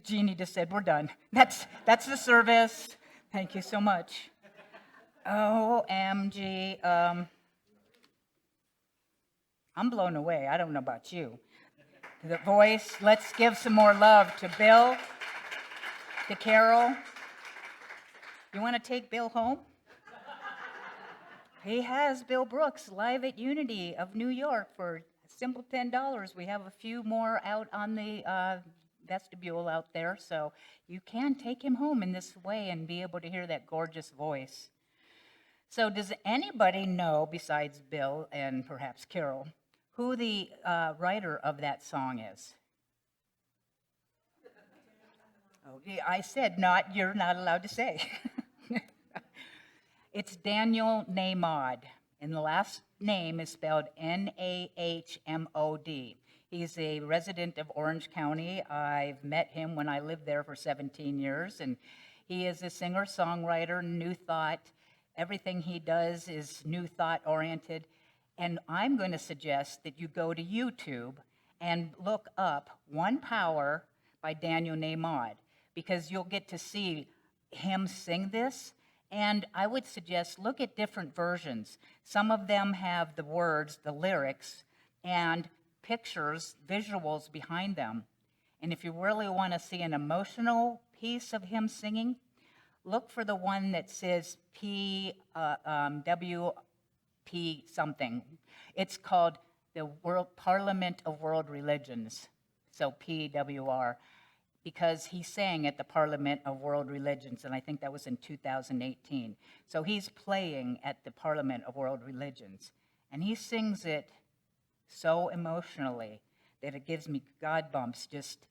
Jeannie just said, we're done. That's the service. Thank you so much. OMG. I'm blown away. I don't know about you. The voice, let's give some more love to Bill, to Carol. You want to take Bill home? He has Bill Brooks live at Unity of New York for a simple $10. We have a few more out on the vestibule out there, so you can take him home in this way and be able to hear that gorgeous voice. So does anybody know, besides Bill and perhaps Carol, who the writer of that song is? Oh, I said not, you're not allowed to say. It's Daniel Nahmod, and the last name is spelled Nahmod. He's a resident of Orange County. I've met him when I lived there for 17 years, and he is a singer-songwriter, New Thought. Everything he does is New Thought-oriented, and I'm going to suggest that you go to YouTube and look up One Power by Daniel Nahmod, because you'll get to see him sing this. And I would suggest look at different versions. Some of them have the words, the lyrics, and pictures, visuals behind them. And if you really want to see an emotional piece of him singing, look for the one that says PWP something. It's called the Parliament of World Religions, so PWR. Because he sang at the Parliament of World Religions, and I think that was in 2018. So he's playing at the Parliament of World Religions, and he sings it so emotionally that it gives me God bumps just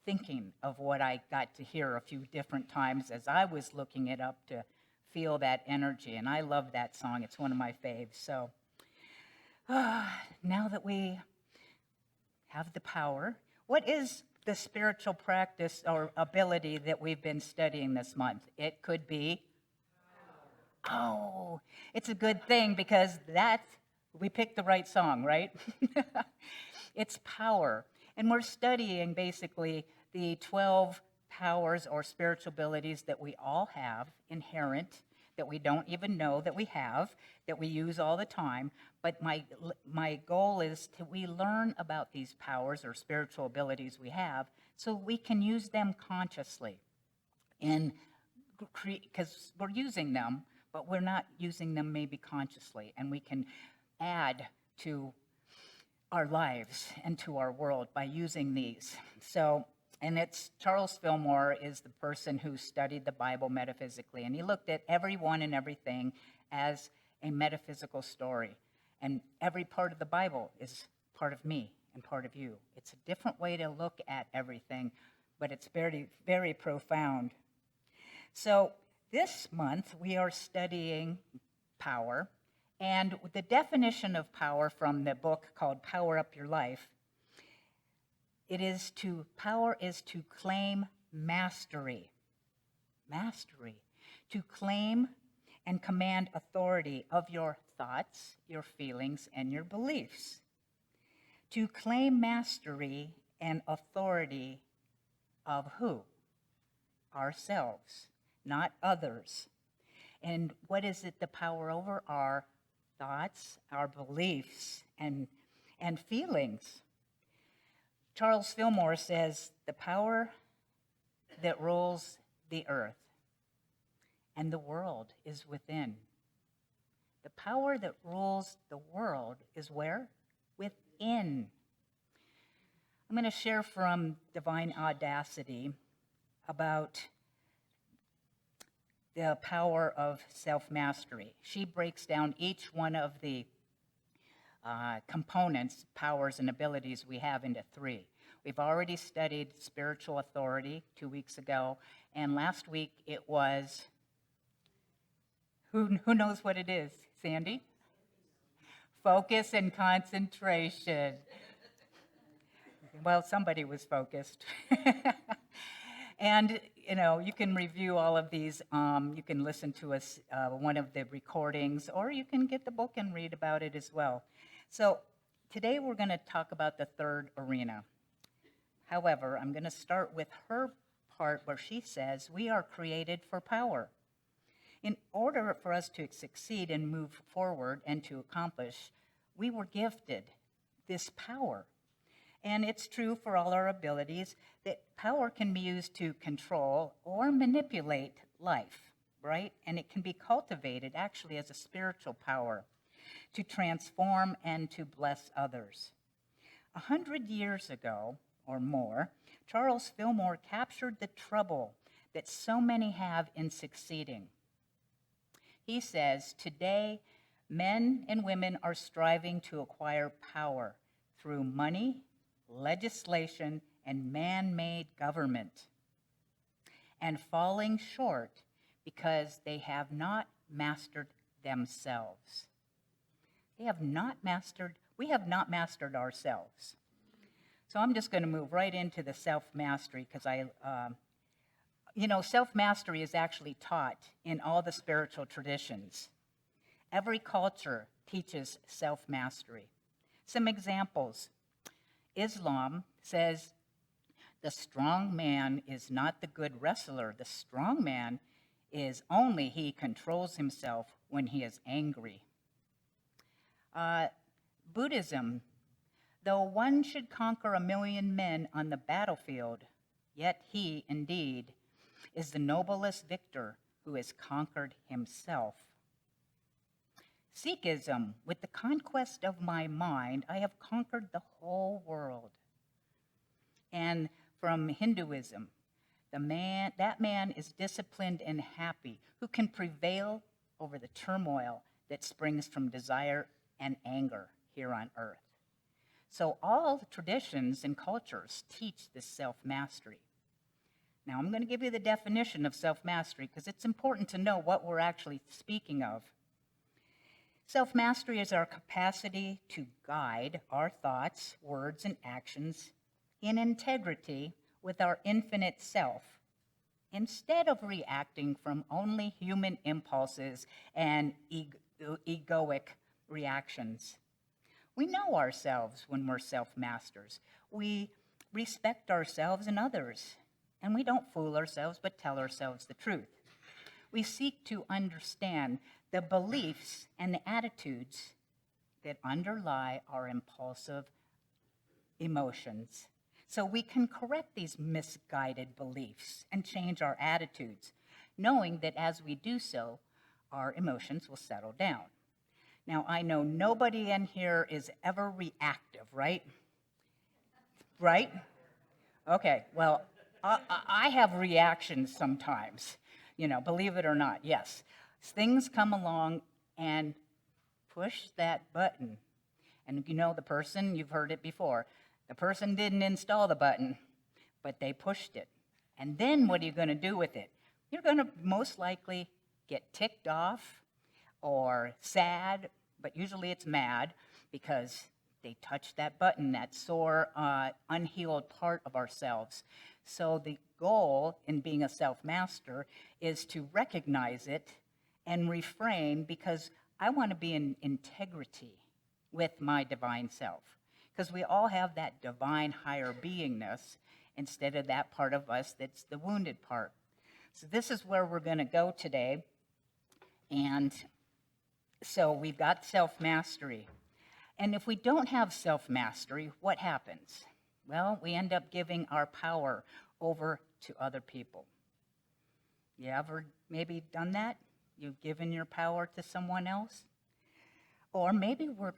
thinking of what I got to hear a few different times as I was looking it up to feel that energy, and I love that song. It's one of my faves. So now that we have the power, what is the spiritual practice or ability that we've been studying this month? It could be, it's a good thing because we picked the right song, right? It's power. And we're studying basically the 12 powers or spiritual abilities that we all have inherent, that we don't even know that we have, that we use all the time. But my goal is we learn about these powers or spiritual abilities we have so we can use them consciously. And because we're using them, but we're not using them maybe consciously. And we can add to our lives and to our world by using these. So, and it's Charles Fillmore is the person who studied the Bible metaphysically, and he looked at everyone and everything as a metaphysical story. And every part of the Bible is part of me and part of you. It's a different way to look at everything, but it's very, very profound. So this month we are studying power, and the definition of power from the book called Power Up Your Life, power is to claim mastery. Mastery. To claim and command authority of your thoughts, your feelings, and your beliefs. To claim mastery and authority of who? Ourselves, not others. And what is it the power over? Our thoughts, our beliefs, and feelings. Charles Fillmore says, the power that rules the earth and the world is within. The power that rules the world is where? Within. I'm going to share from Divine Audacity about the power of self-mastery. She breaks down each one of the components, powers, and abilities we have into three. We've already studied spiritual authority 2 weeks ago, and last week it was, who knows what it is? Sandy? Focus and concentration. Well, somebody was focused. And, you can review all of these. You can listen to one of the recordings, or you can get the book and read about it as well. So Today we're going to talk about the third arena. However, I'm going to start with her part where she says we are created for power. In order for us to succeed and move forward and to accomplish, we were gifted this power. And it's true for all our abilities that power can be used to control or manipulate life, right? And it can be cultivated actually as a spiritual power to transform and to bless others. 100 years ago or more, Charles Fillmore captured the trouble that so many have in succeeding. He says, today, men and women are striving to acquire power through money, legislation, and man-made government, and falling short because they have not mastered themselves. We have not mastered ourselves. So I'm just going to move right into the self-mastery because self-mastery is actually taught in all the spiritual traditions. Every culture teaches self-mastery. Some examples. Islam says the strong man is not the good wrestler. The strong man is only he controls himself when he is angry. Buddhism, though one should conquer 1,000,000 men on the battlefield, yet he, indeed, is the noblest victor who has conquered himself. Sikhism, with the conquest of my mind, I have conquered the whole world. And from Hinduism, that man is disciplined and happy, who can prevail over the turmoil that springs from desire and anger here on earth. So all the traditions and cultures teach this self-mastery. Now, I'm going to give you the definition of self-mastery because it's important to know what we're actually speaking of. Self-mastery is our capacity to guide our thoughts, words, and actions in integrity with our infinite self, instead of reacting from only human impulses and egoic reactions. We know ourselves when we're self-masters. We respect ourselves and others, and we don't fool ourselves but tell ourselves the truth. We seek to understand the beliefs and the attitudes that underlie our impulsive emotions, so we can correct these misguided beliefs and change our attitudes, knowing that as we do so, our emotions will settle down. Now, I know nobody in here is ever reactive, right? Right? Okay, well, I have reactions sometimes, believe it or not, yes. Things come along and push that button. And the person, you've heard it before, the person didn't install the button, but they pushed it. And then what are you going to do with it? You're going to most likely get ticked off or sad, but usually it's mad because they touched that button, that sore, unhealed part of ourselves. So the goal in being a self-master is to recognize it and refrain, because I want to be in integrity with my divine self, because we all have that divine higher beingness instead of that part of us that's the wounded part. So this is where we're going to go today. And so we've got self-mastery. And if we don't have self-mastery, what happens? Well, we end up giving our power over to other people. You ever maybe done that? You've given your power to someone else? Or maybe we're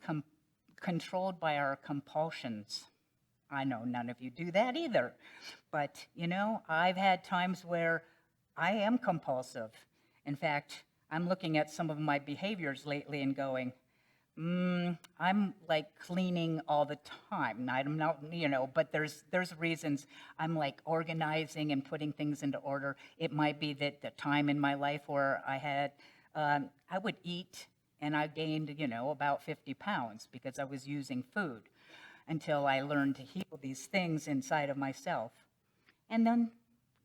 controlled by our compulsions. I know none of you do that either. But, I've had times where I am compulsive. In fact, I'm looking at some of my behaviors lately and going, I'm like cleaning all the time. I'm not, but there's reasons I'm like organizing and putting things into order. It might be that the time in my life where I would eat and I gained, about 50 pounds because I was using food until I learned to heal these things inside of myself. And then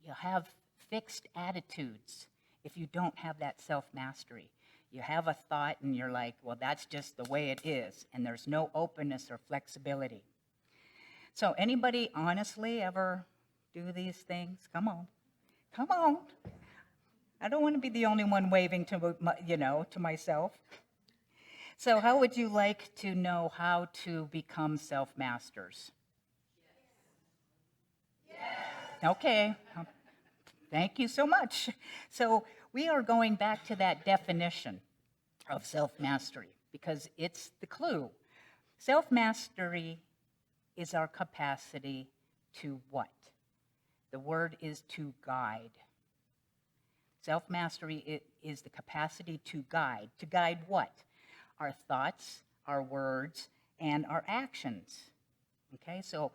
you have fixed attitudes if you don't have that self-mastery. You have a thought and you're like, well, that's just the way it is, and there's no openness or flexibility. So anybody honestly ever do these things? Come on. Come on. I don't want to be the only one waving to myself. So, how would you like to know how to become self-masters? Okay. Thank you so much. So, we are going back to that definition of self-mastery because it's the clue. Self-mastery is our capacity to what? The word is to guide. Self-mastery is the capacity to guide. To guide what? Our thoughts, our words, and our actions. Okay, so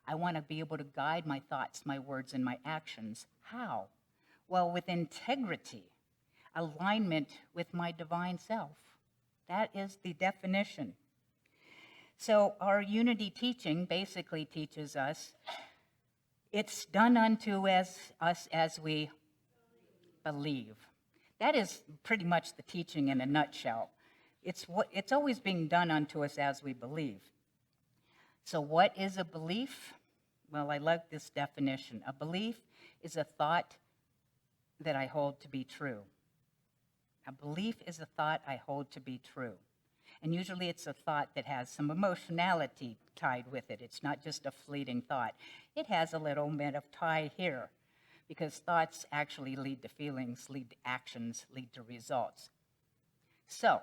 I want to be able to guide my thoughts, my words, and my actions. How? Well, with integrity, alignment with my divine self. That is the definition. So our unity teaching basically teaches us it's done unto us as we believe. That is pretty much the teaching in a nutshell. It's always being done unto us as we believe. So what is a belief? Well, I like this definition. A belief is a thought that I hold to be true. A belief is a thought I hold to be true. And usually it's a thought that has some emotionality tied with it. It's not just a fleeting thought. It has a little bit of tie here because thoughts actually lead to feelings, lead to actions, lead to results. So,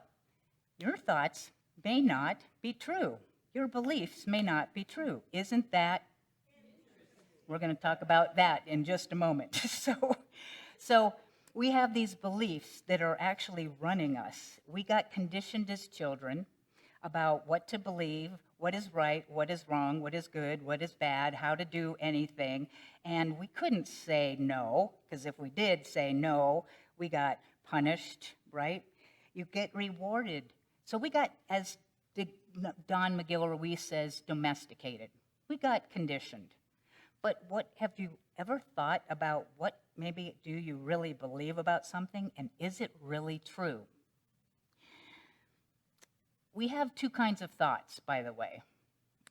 your thoughts may not be true. Your beliefs may not be true. Isn't that? We're going to talk about that in just a moment. So we have these beliefs that are actually running us. We got conditioned as children about what to believe, what is right, what is wrong, what is good, what is bad, how to do anything. And we couldn't say no, because if we did say no, we got punished, right? You get rewarded. So we got, as Don McGill Ruiz says, domesticated. We got conditioned. But what have you ever thought about what maybe do you really believe about something, and is it really true? We have two kinds of thoughts, by the way,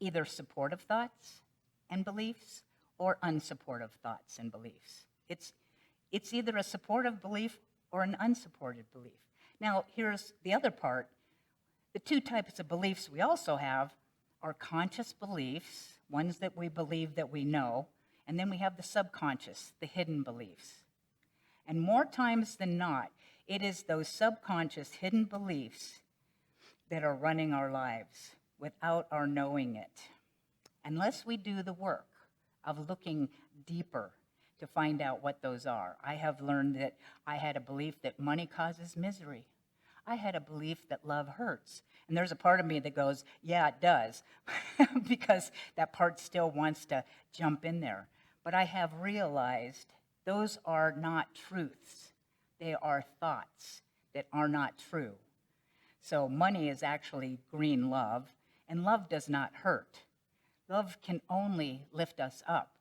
either supportive thoughts and beliefs or unsupportive thoughts and beliefs. It's either a supportive belief or an unsupported belief. Now, here's the other part. The two types of beliefs we also have are conscious beliefs, ones that we believe that we know, and then we have the subconscious, the hidden beliefs. And more times than not, it is those subconscious hidden beliefs that are running our lives without our knowing it. Unless we do the work of looking deeper to find out what those are. I have learned that I had a belief that money causes misery. I had a belief that love hurts. And there's a part of me that goes, yeah, it does, because that part still wants to jump in there. But I have realized those are not truths. They are thoughts that are not true. So money is actually green love, and love does not hurt. Love can only lift us up.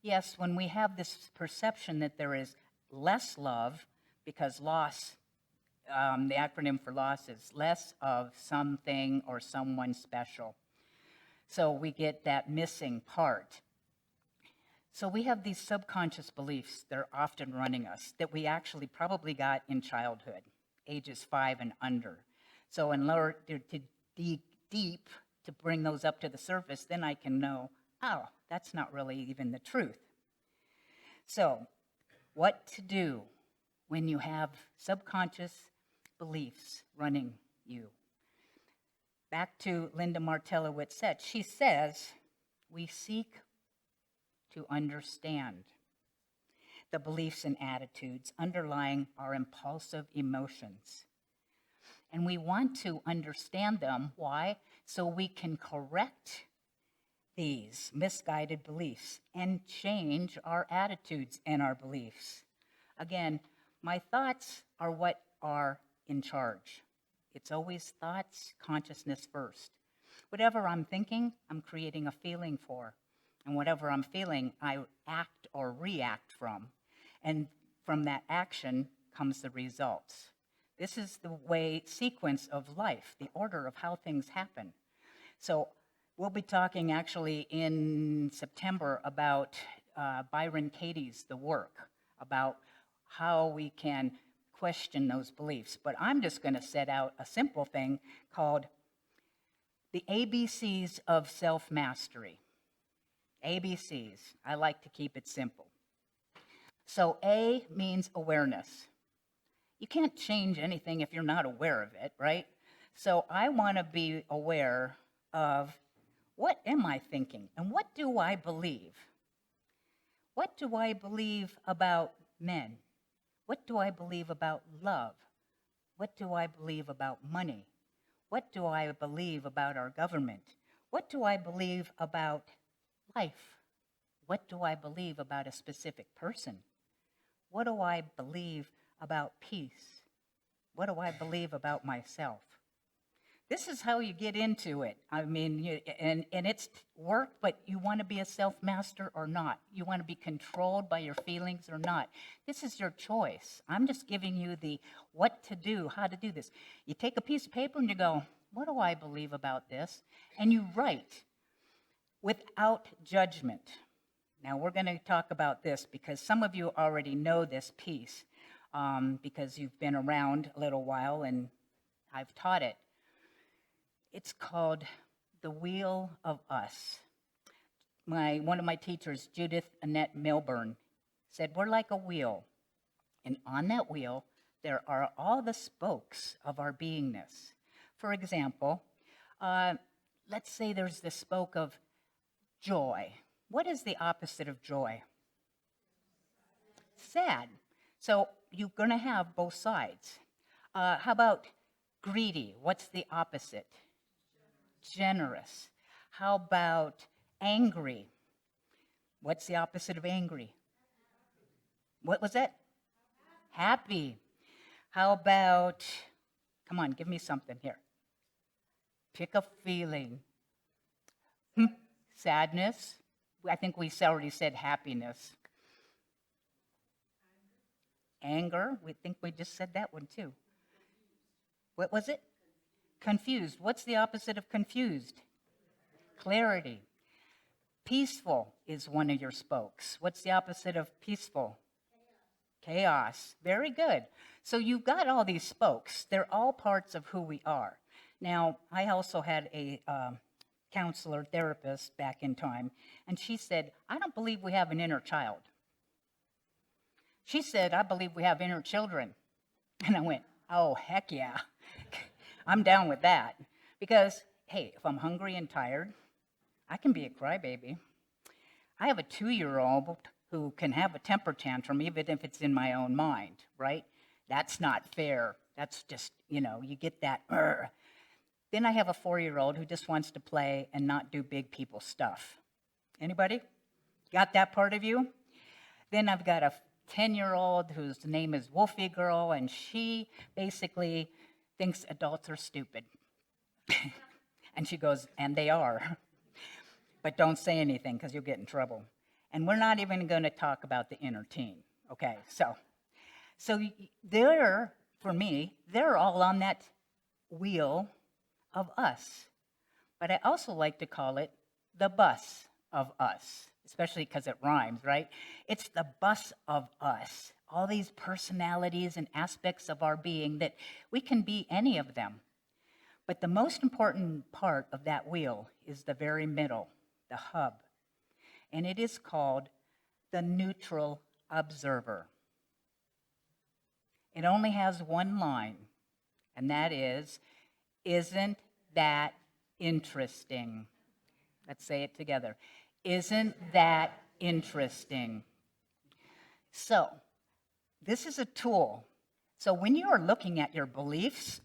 Yes, when we have this perception that there is less love, because loss, the acronym for loss is less of something or someone special. So we get that missing part. So we have these subconscious beliefs that are often running us that we actually probably got in childhood, ages 5 and under. So in order to dig deep to bring those up to the surface, then I can know, oh, that's not really even the truth. So what to do when you have subconscious beliefs running you? Back to Linda Martellowitz said, she says, we seek to understand the beliefs and attitudes underlying our impulsive emotions. And we want to understand them. Why? So we can correct these misguided beliefs and change our attitudes and our beliefs. Again, my thoughts are what are in charge. It's always thoughts, consciousness first. Whatever I'm thinking, I'm creating a feeling for. And whatever I'm feeling, I act or react from. And from that action comes the results. This is the sequence of life, the order of how things happen. So we'll be talking actually in September about Byron Katie's The Work, about how we can question those beliefs. But I'm just going to set out a simple thing called the ABCs of self-mastery. ABCs. I like to keep it simple. So A means awareness. You can't change anything if you're not aware of it, right? So I want to be aware of what am I thinking and what do I believe? What do I believe about men? What do I believe about love? What do I believe about money? What do I believe about our government? What do I believe about life? What do I believe about a specific person? What do I believe about peace? What do I believe about myself? This is how you get into it. I mean, and it's work, but you want to be a self-master or not. You want to be controlled by your feelings or not. This is your choice. I'm just giving you the what to do, how to do this. You take a piece of paper and you go, what do I believe about this? And you write without judgment. Now, we're going to talk about this because some of you already know this piece because you've been around a little while and I've taught it. It's called The Wheel of Us. One of my teachers, Judith Annette Milburn, said, we're like a wheel. And on that wheel, there are all the spokes of our beingness. For example, let's say there's the spoke of joy. What is the opposite of joy? Sad. So you're going to have both sides. How about greedy? What's the opposite? Generous. How about angry? What's the opposite of angry? What was that? Happy. How about, come on, give me something here. Pick a feeling. Sadness. I think we already said happiness. Anger. We think we just said that one too. What was it? Confused. What's the opposite of confused? Clarity. Peaceful is one of your spokes. What's the opposite of peaceful? Chaos. Very good. So you've got all these spokes. They're all parts of who we are. Now, I also had a counselor, therapist back in time, and she said, I don't believe we have an inner child. She said, I believe we have inner children. And I went, oh, heck yeah. I'm down with that. Because, hey, if I'm hungry and tired, I can be a crybaby. I have a 2-year-old who can have a temper tantrum even if it's in my own mind, right? That's not fair. That's just, you get that. Then I have a 4-year-old who just wants to play and not do big people stuff. Anybody? Got that part of you? Then I've got a 10-year-old whose name is Wolfie Girl, and she basically thinks adults are stupid. And she goes, and they are. But don't say anything because you'll get in trouble. And we're not even going to talk about the inner teen. Okay, so they're, for me, they're all on that wheel of us. But I also like to call it the bus of us, especially because it rhymes, right? It's the bus of us. All these personalities and aspects of our being that we can be any of them. But the most important part of that wheel is the very middle, the hub. And it is called the neutral observer. It only has one line, and that is, isn't that interesting? Let's say it together. Isn't that interesting? So, this is a tool. So when you are looking at your beliefs,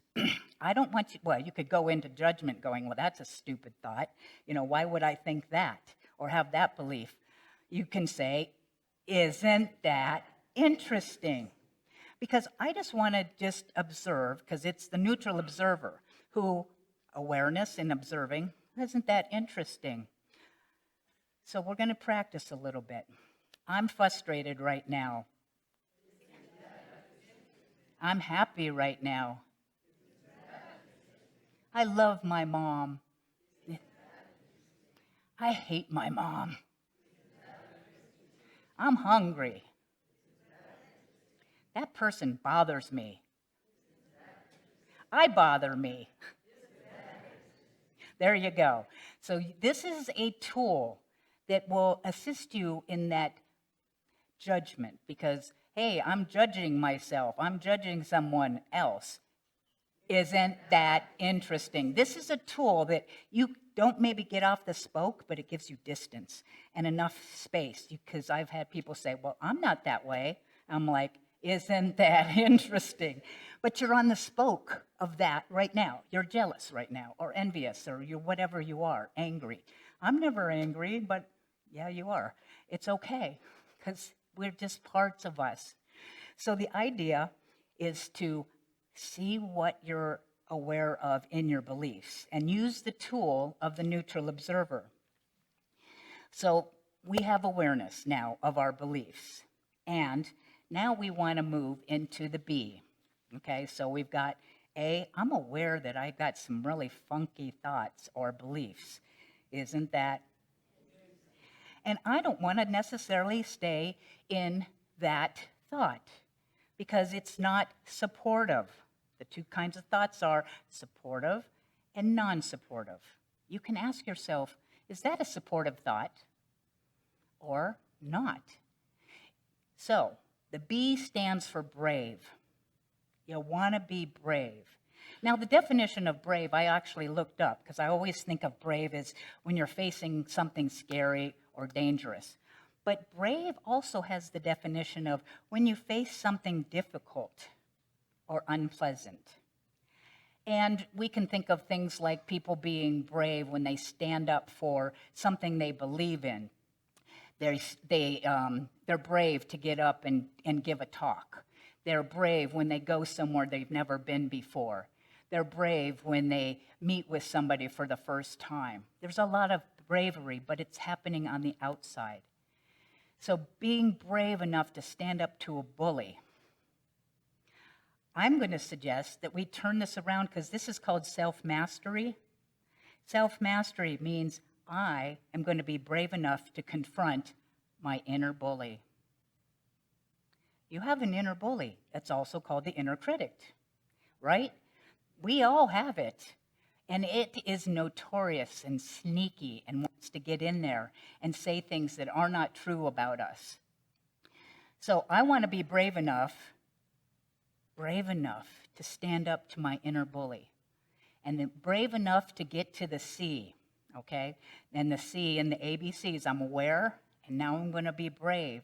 I don't want you, well, you could go into judgment going, well, that's a stupid thought. Why would I think that or have that belief? You can say, isn't that interesting? Because I just want to just observe, because it's the neutral observer who, awareness and observing, isn't that interesting? So we're going to practice a little bit. I'm frustrated right now. I'm happy right now. I love my mom. I hate my mom. I'm hungry. That person bothers me. I bother me. There you go. So this is a tool that will assist you in that judgment because, hey, I'm judging myself. I'm judging someone else. Isn't that interesting? This is a tool that you don't maybe get off the spoke, but it gives you distance and enough space. Because I've had people say, well, I'm not that way. I'm like, isn't that interesting? But you're on the spoke of that right now. You're jealous right now, or envious, or you're whatever you are, angry. I'm never angry, but yeah, you are. It's okay, because we're just parts of us. So the idea is to see what you're aware of in your beliefs and use the tool of the neutral observer. So we have awareness now of our beliefs. And now we want to move into the B. Okay, so we've got A, I'm aware that I got some really funky thoughts or beliefs. Isn't that? And I don't want to necessarily stay in that thought because it's not supportive. The two kinds of thoughts are supportive and non-supportive. You can ask yourself, is that a supportive thought or not? So, the B stands for brave. You want to be brave. Now, the definition of brave, I actually looked up because I always think of brave as when you're facing something scary or dangerous. But brave also has the definition of when you face something difficult or unpleasant. And we can think of things like people being brave when they stand up for something they believe in. They're brave to get up and give a talk. They're brave when they go somewhere they've never been before. They're brave when they meet with somebody for the first time. There's a lot of bravery, but it's happening on the outside. So being brave enough to stand up to a bully. I'm going to suggest that we turn this around because this is called self-mastery. Self-mastery means I am going to be brave enough to confront my inner bully. You have an inner bully. That's also called the inner critic, right? We all have it. And it is notorious and sneaky and wants to get in there and say things that are not true about us. So I want to be brave enough to stand up to my inner bully. And then brave enough to get to the C, okay? And the C and the ABCs, I'm aware, and now I'm going to be brave.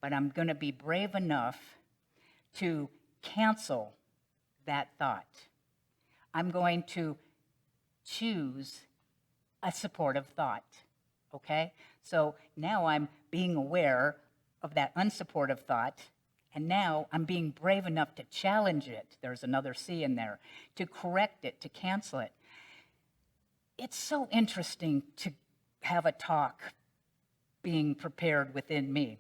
But I'm going to be brave enough to cancel that thought. I'm going to choose a supportive thought, okay? So now I'm being aware of that unsupportive thought, and now I'm being brave enough to challenge it. There's another C in there. To correct it, to cancel it. It's so interesting to have a talk being prepared within me.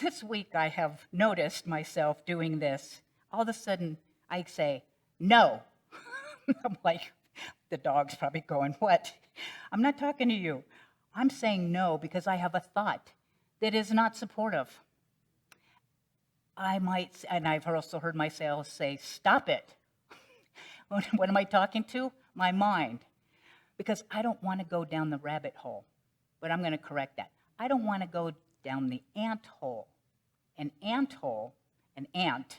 This week I have noticed myself doing this. All of a sudden I say, no. I'm like, the dog's probably going, what? I'm not talking to you. I'm saying no because I have a thought that is not supportive. I might, and I've also heard myself say, stop it. What am I talking to? My mind. Because I don't want to go down the rabbit hole. But I'm going to correct that. I don't want to go down the ant hole. An ant,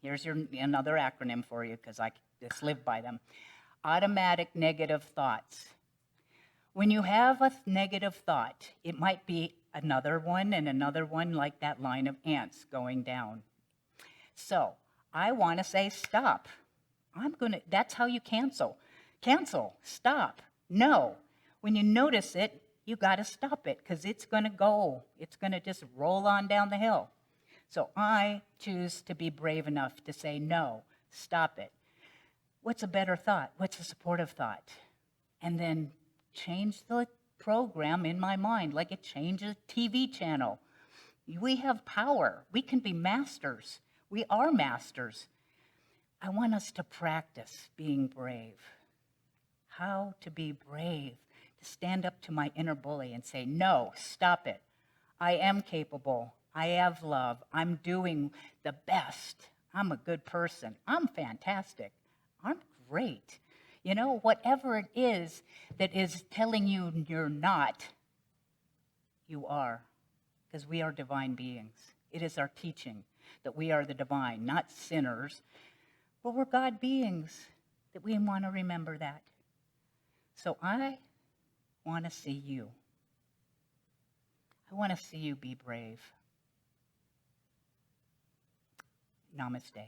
here's another acronym for you because I just live by them. Automatic negative thoughts. When you have a negative thought, it might be another one and another one like that line of ants going down. So I want to say stop. That's how you cancel. Cancel, stop, no. When you notice it, you got to stop it because it's going to go. It's going to just roll on down the hill. So I choose to be brave enough to say no, stop it. What's a better thought? What's a supportive thought? And then change the program in my mind like it changes a TV channel. We have power. We can be masters. We are masters. I want us to practice being brave. How to be brave, to stand up to my inner bully and say, no, stop it. I am capable. I have love. I'm doing the best. I'm a good person. I'm fantastic. I'm great. You know, whatever it is that is telling you you're not, you are, because we are divine beings. It is our teaching that we are the divine, not sinners, but we're God beings, that we want to remember that. So I want to see you. I want to see you be brave. Namaste.